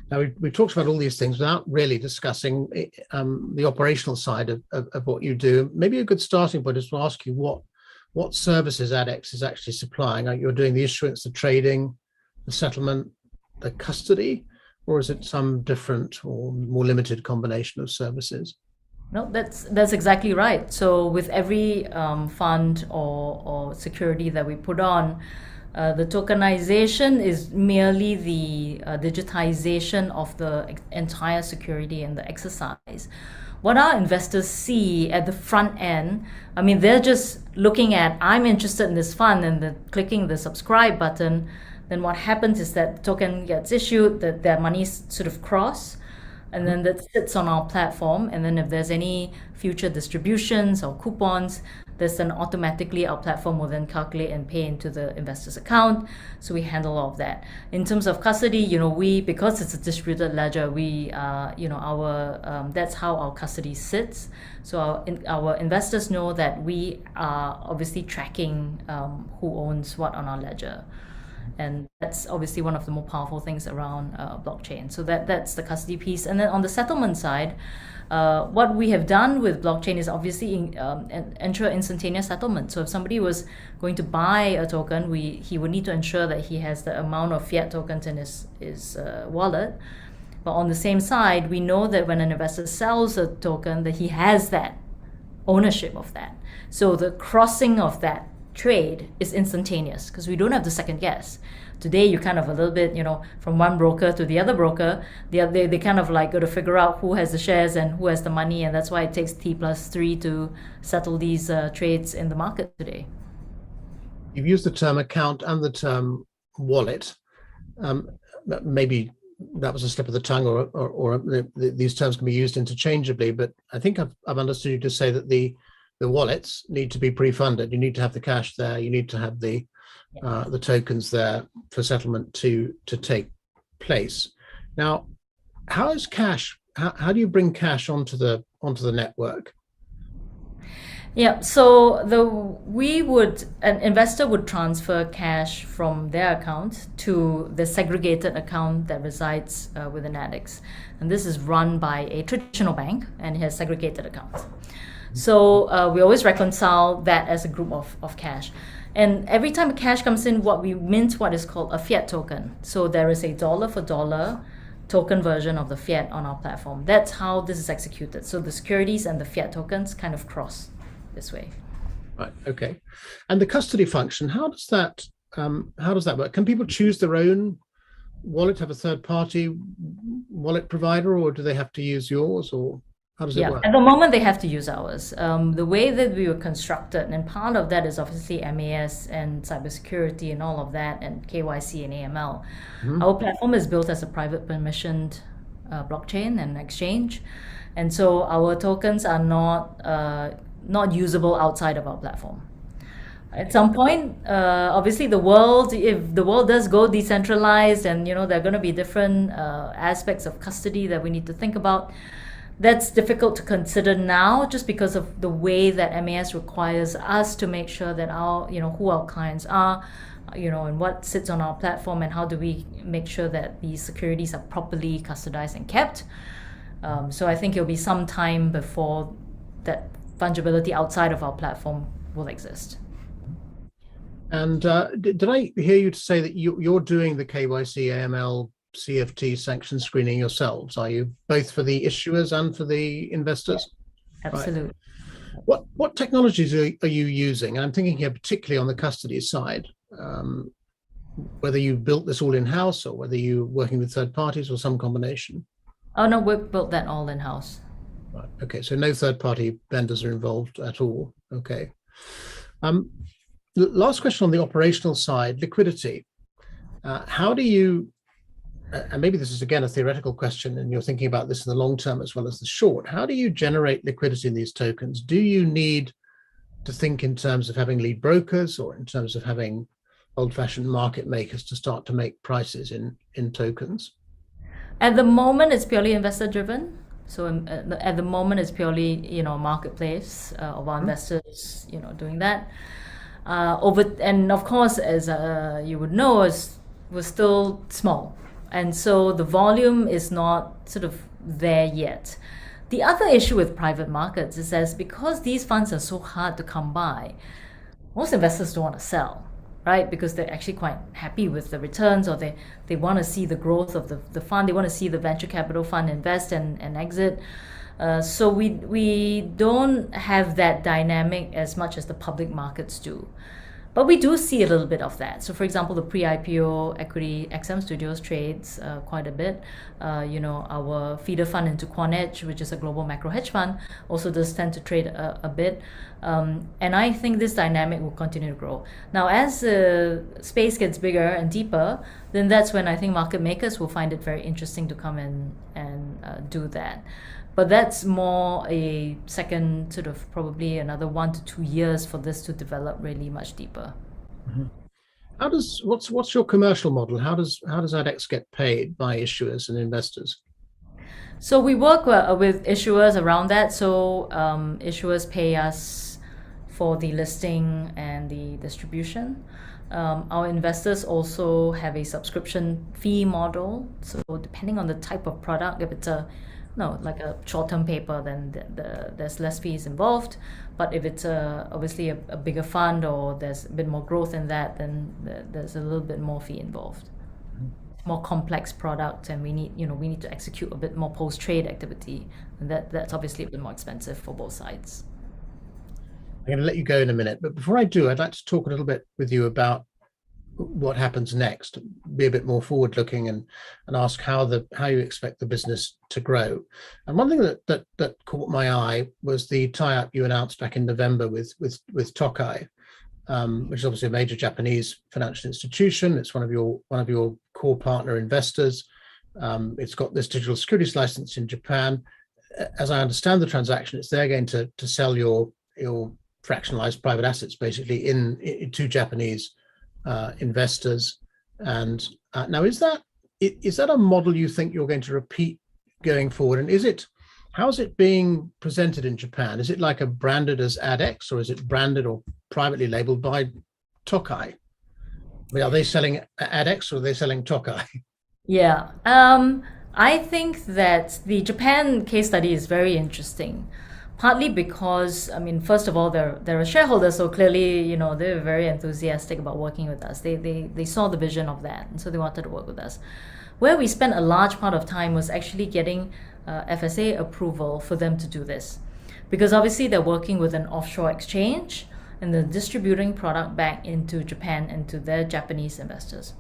Now, we talked about all these things without really discussing the operational side of what you do. Maybe a good starting point is to ask you what services ADDX is actually supplying. You're doing the issuance, the trading, the settlement, the custody, or is it some different or more limited combination of services? No, that's exactly right. So with every fund or security that we put on, the tokenization is merely the digitization of the entire security and the exercise. What our investors see at the front end, they're just looking at, I'm interested in this fund, and then clicking the subscribe button. Then what happens is that the token gets issued, that their money's sort of cross, and then that sits on our platform. And then if there's any future distributions or coupons, then automatically our platform will then calculate and pay into the investor's account. So we handle all of that. In terms of custody, because it's a distributed ledger, that's how our custody sits. So our investors know that we are obviously tracking who owns what on our ledger. And that's obviously one of the more powerful things around blockchain. So that's the custody piece. And then on the settlement side, what we have done with blockchain is obviously ensure instantaneous settlement. So if somebody was going to buy a token, he would need to ensure that he has the amount of fiat tokens in his wallet. But on the same side, we know that when an investor sells a token, that he has that ownership of that. So the crossing of that trade is instantaneous because we don't have to second guess. Today, you kind of a little bit, from one broker to the other broker, they kind of like got to figure out who has the shares and who has the money, and that's why it takes T+3 to settle these trades in the market today. You've used the term account and the term wallet. Maybe that was a slip of the tongue, or these terms can be used interchangeably, but I think I've understood you to say that the wallets need to be pre-funded. You need to have the cash there. You need to have the tokens there for settlement to take place. Now, how is cash? How do you bring cash onto the network? Yeah, so an investor would transfer cash from their account to the segregated account that resides within ADDX. And this is run by a traditional bank and has segregated accounts. So we always reconcile that as a group of cash. And every time cash comes in, we mint what is called a fiat token. So there is a dollar for dollar token version of the fiat on our platform. That's how this is executed. So the securities and the fiat tokens kind of cross this way. Right. Okay. And the custody function, how does that work? Can people choose their own wallet, have a third party wallet provider, or do they have to use yours, or how does it work? At the moment, they have to use ours. The way that we were constructed, and part of that is obviously MAS and cybersecurity and all of that, and KYC and AML. Our platform is built as a private permissioned blockchain and exchange. And so our tokens are not usable outside of our platform. At some point, obviously, if the world does go decentralized, and there are going to be different aspects of custody that we need to think about. That's difficult to consider now, just because of the way that MAS requires us to make sure that who our clients are, and what sits on our platform, and how do we make sure that these securities are properly custodized and kept. So I think it'll be some time before that fungibility outside of our platform will exist. And did I hear you to say that you're doing the KYC, AML, CFT sanction screening yourselves? Are you, both for the issuers and for the investors? Yeah, absolutely. Right. What technologies are you using? And I'm thinking here particularly on the custody side, whether you built this all in-house or whether you're working with third parties or some combination. Oh no, we've built that all in-house. Right. Okay, so no third-party vendors are involved at all. Okay. Last question on the operational side, liquidity. How do you, and maybe this is again a theoretical question, and you're thinking about this in the long term as well as the short, how do you generate liquidity in these tokens? Do you need to think in terms of having lead brokers or in terms of having old-fashioned market makers to start to make prices in tokens? At the moment, it's purely investor driven. So at the moment, it's purely marketplace of our investors doing that. And of course, as you would know, we're still small, and so the volume is not sort of there yet. The other issue with private markets is that because these funds are so hard to come by, most investors don't want to sell, right? Because they're actually quite happy with the returns, or they want to see the growth of the fund. They want to see the venture capital fund invest and exit. So we don't have that dynamic as much as the public markets do. But we do see a little bit of that. So for example, the pre-IPO equity XM Studios trades quite a bit. Our feeder fund into QuantEdge, which is a global macro hedge fund, also does tend to trade a bit. And I think this dynamic will continue to grow. Now, as the space gets bigger and deeper, then that's when I think market makers will find it very interesting to come in and do that. But that's more a second, sort of probably another 1 to 2 years for this to develop really much deeper. Mm-hmm. What's your commercial model? How does ADDX get paid by issuers and investors? So we work with issuers around that. So issuers pay us for the listing and the distribution. Our investors also have a subscription fee model. So depending on the type of product, if it's like a short-term paper, then there's less fees involved. But if it's obviously a bigger fund, or there's a bit more growth in that, then there's a little bit more fee involved. More complex product, and we need to execute a bit more post-trade activity, and that's obviously a bit more expensive for both sides. I'm going to let you go in a minute, but before I do, I'd like to talk a little bit with you about what happens next, be a bit more forward-looking, and ask how you expect the business to grow. And one thing that caught my eye was the tie-up you announced back in November with Tokai, which is obviously a major Japanese financial institution. It's one of your core partner investors. It's got this digital securities license in Japan. As I understand the transaction, it's they're going to sell your fractionalized private assets basically to Japanese investors. And now is that a model you think you're going to repeat going forward? And is it How's it being presented in Japan? Is it like branded as ADDX, or is it branded or privately labeled by Tokai? I mean, are they selling ADDX or are they selling Tokai? Yeah. I think that the Japan case study is very interesting. Partly because, I mean, first of all, they're a shareholder, so clearly, they're very enthusiastic about working with us. They saw the vision of that, and so they wanted to work with us. Where we spent a large part of time was actually getting FSA approval for them to do this. Because obviously they're working with an offshore exchange and they're distributing product back into Japan and to their Japanese investors.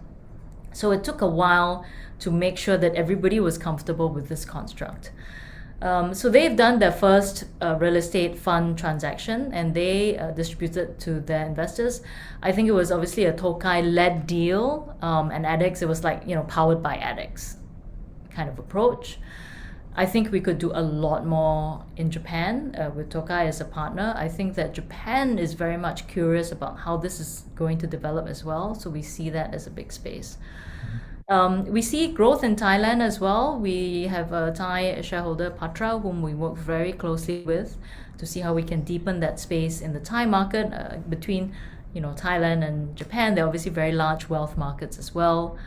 So it took a while to make sure that everybody was comfortable with this construct. So they've done their first real estate fund transaction and they distributed to their investors. I think it was obviously a Tokai-led deal, and ADDX, it was like, powered by ADDX kind of approach. I think we could do a lot more in Japan with Tokai as a partner. I think that Japan is very much curious about how this is going to develop as well. So we see that as a big space. We see growth in Thailand as well. We have a Thai shareholder, Patra, whom we work very closely with to see how we can deepen that space in the Thai market between Thailand and Japan. They're obviously very large wealth markets as well.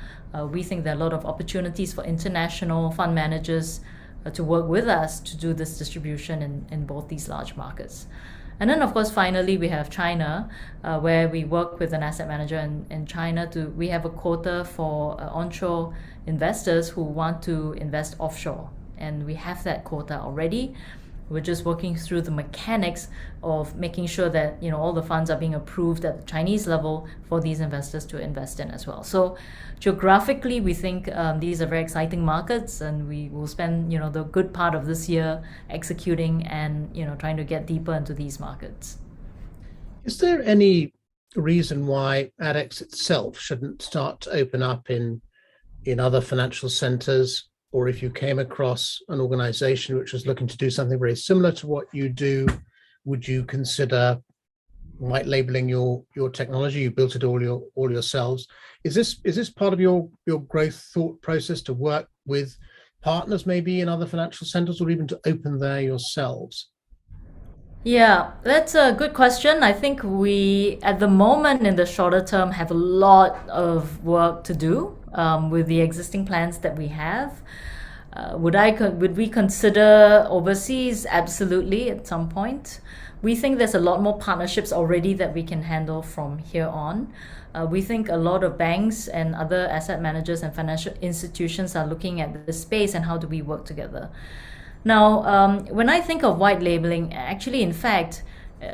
We think there are a lot of opportunities for international fund managers to work with us to do this distribution in both these large markets. And then, of course, finally, we have China, where we work with an asset manager in China. We have a quota for onshore investors who want to invest offshore. And we have that quota already. We're just working through the mechanics of making sure that all the funds are being approved at the Chinese level for these investors to invest in as well. So geographically, we think these are very exciting markets, and we will spend the good part of this year executing and trying to get deeper into these markets. Is there any reason why ADDX itself shouldn't start to open up in other financial centers? Or if you came across an organization which was looking to do something very similar to what you do, would you consider white labeling your technology? You built it all yourselves. Is this part of your growth thought process to work with partners maybe in other financial centers, or even to open there yourselves? Yeah, that's a good question. I think we, at the moment, in the shorter term, have a lot of work to do with the existing plans that we have. Would we consider overseas? Absolutely, at some point. We think there's a lot more partnerships already that we can handle from here on. We think a lot of banks and other asset managers and financial institutions are looking at this space and how do we work together. Now, when I think of white labeling, actually, in fact,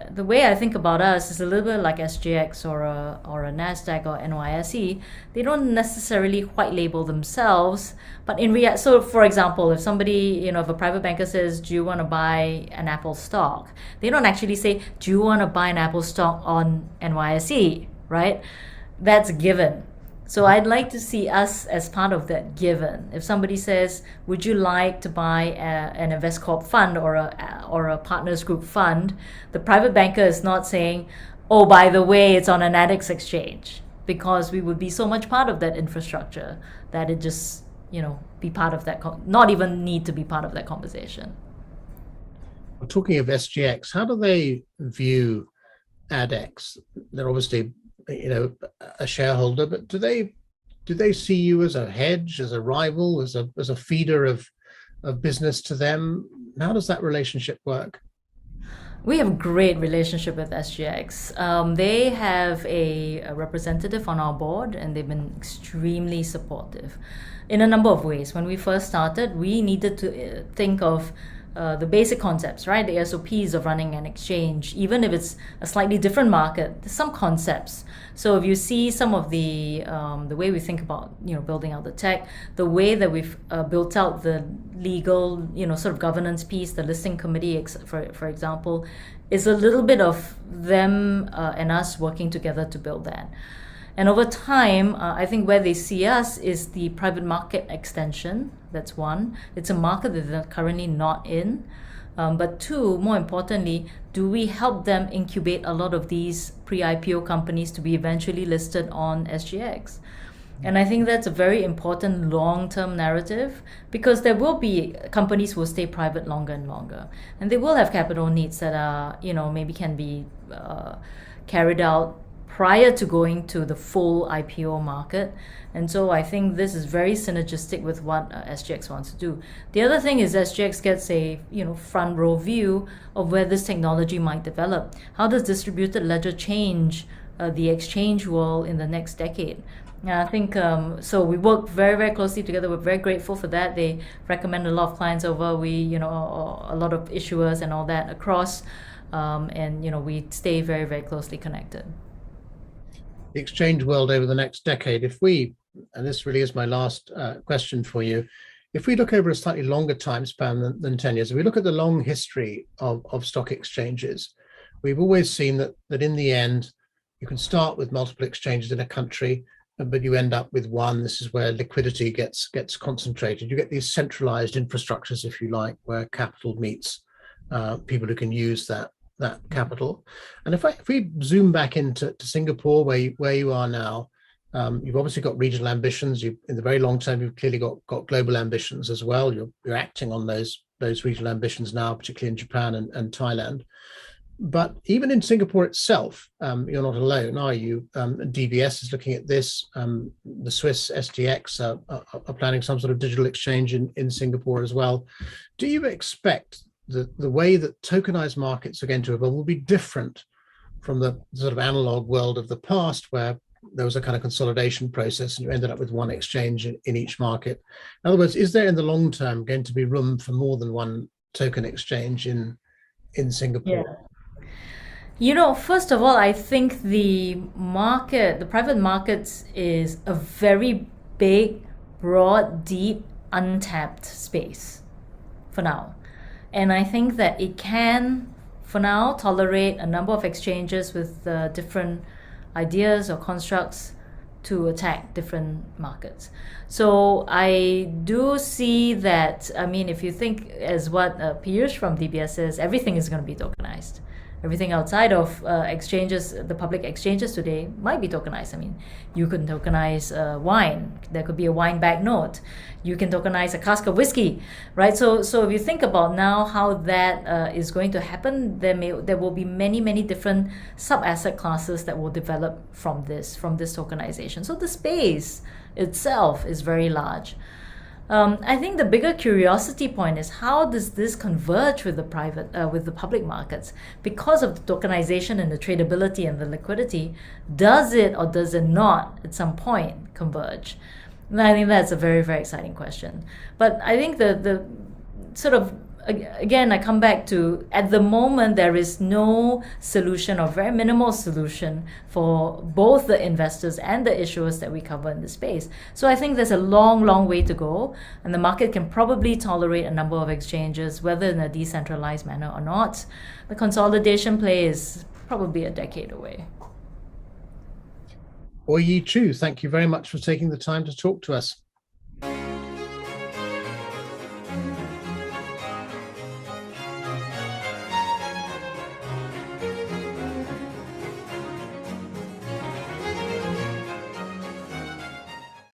the way I think about us is a little bit like SGX or a NASDAQ or NYSE. They don't necessarily white label themselves, but so for example, if somebody, if a private banker says, do you want to buy an Apple stock? They don't actually say, do you want to buy an Apple stock on NYSE, right? That's a given. So I'd like to see us as part of that given. If somebody says, would you like to buy an InvestCorp fund or a Partners Group fund, the private banker is not saying, oh, by the way, it's on an ADDX exchange, because we would be so much part of that infrastructure that it just, be part of that, not even need to be part of that conversation. Talking of SGX, how do they view ADDX? They're obviously a shareholder, but do they see you as a hedge, as a rival, as a feeder of business to them? How does that relationship work? We have a great relationship with SGX. They have a representative on our board, and they've been extremely supportive in a number of ways. When we first started, we needed to think of the basic concepts, right? The SOPs of running an exchange, even if it's a slightly different market, there's some concepts. So if you see some of the way we think about building out the tech, the way that we've built out the legal sort of governance piece, the listing committee, for example, is a little bit of them and us working together to build that. And over time, I think where they see us is the private market extension. That's one. It's a market that they're currently not in. But two, more importantly, do we help them incubate a lot of these pre-IPO companies to be eventually listed on SGX? And I think that's a very important long-term narrative, because there will be companies who will stay private longer and longer, and they will have capital needs that are, maybe can be carried out prior to going to the full IPO market. And so I think this is very synergistic with what SGX wants to do. The other thing is SGX gets a front row view of where this technology might develop. How does distributed ledger change the exchange world in the next decade? I think so. We work very, very closely together. We're very grateful for that. They recommend a lot of clients over. We, a lot of issuers and all that across, and we stay very, very closely connected. The exchange world over the next decade, and this really is my last question for you, if we look over a slightly longer time span than 10 years, if we look at the long history of stock exchanges, we've always seen that in the end, you can start with multiple exchanges in a country, but you end up with one. This is where liquidity gets concentrated. You get these centralized infrastructures, if you like, where capital meets people who can use that capital. And if we zoom back into Singapore, where you are now, you've obviously got regional ambitions. In the very long term, you've clearly got global ambitions as well. You're acting on those regional ambitions now, particularly in Japan and Thailand. But even in Singapore itself, you're not alone, are you? DBS is looking at this. The Swiss SDX are planning some sort of digital exchange in Singapore as well. Do you expect the way that tokenized markets are going to evolve will be different from the sort of analog world of the past, where there was a kind of consolidation process and you ended up with one exchange in each market? In other words, is there in the long term going to be room for more than one token exchange in Singapore? Yeah. First of all, I think the private markets is a very big, broad, deep, untapped space for now. And I think that it can, for now, tolerate a number of exchanges with different ideas or constructs to attack different markets. So I do see that, if you think as what Piyush from DBS says, everything is going to be tokenized. Everything outside of exchanges, the public exchanges today, might be tokenized. You can tokenize wine. There could be a wine bag note. You can tokenize a cask of whiskey, right? So if you think about now how that is going to happen, there will be many, many different sub-asset classes that will develop from this tokenization. So the space itself is very large. I think the bigger curiosity point is, how does this converge with the public markets? Because of the tokenization and the tradability and the liquidity, does it or does it not at some point converge? And I think that's a very, very exciting question. But I think the sort of, again, I come back to, at the moment, there is no solution or very minimal solution for both the investors and the issuers that we cover in this space. So I think there's a long, long way to go, and the market can probably tolerate a number of exchanges, whether in a decentralized manner or not. The consolidation play is probably a decade away. Oi-Yee, Choo, thank you very much for taking the time to talk to us.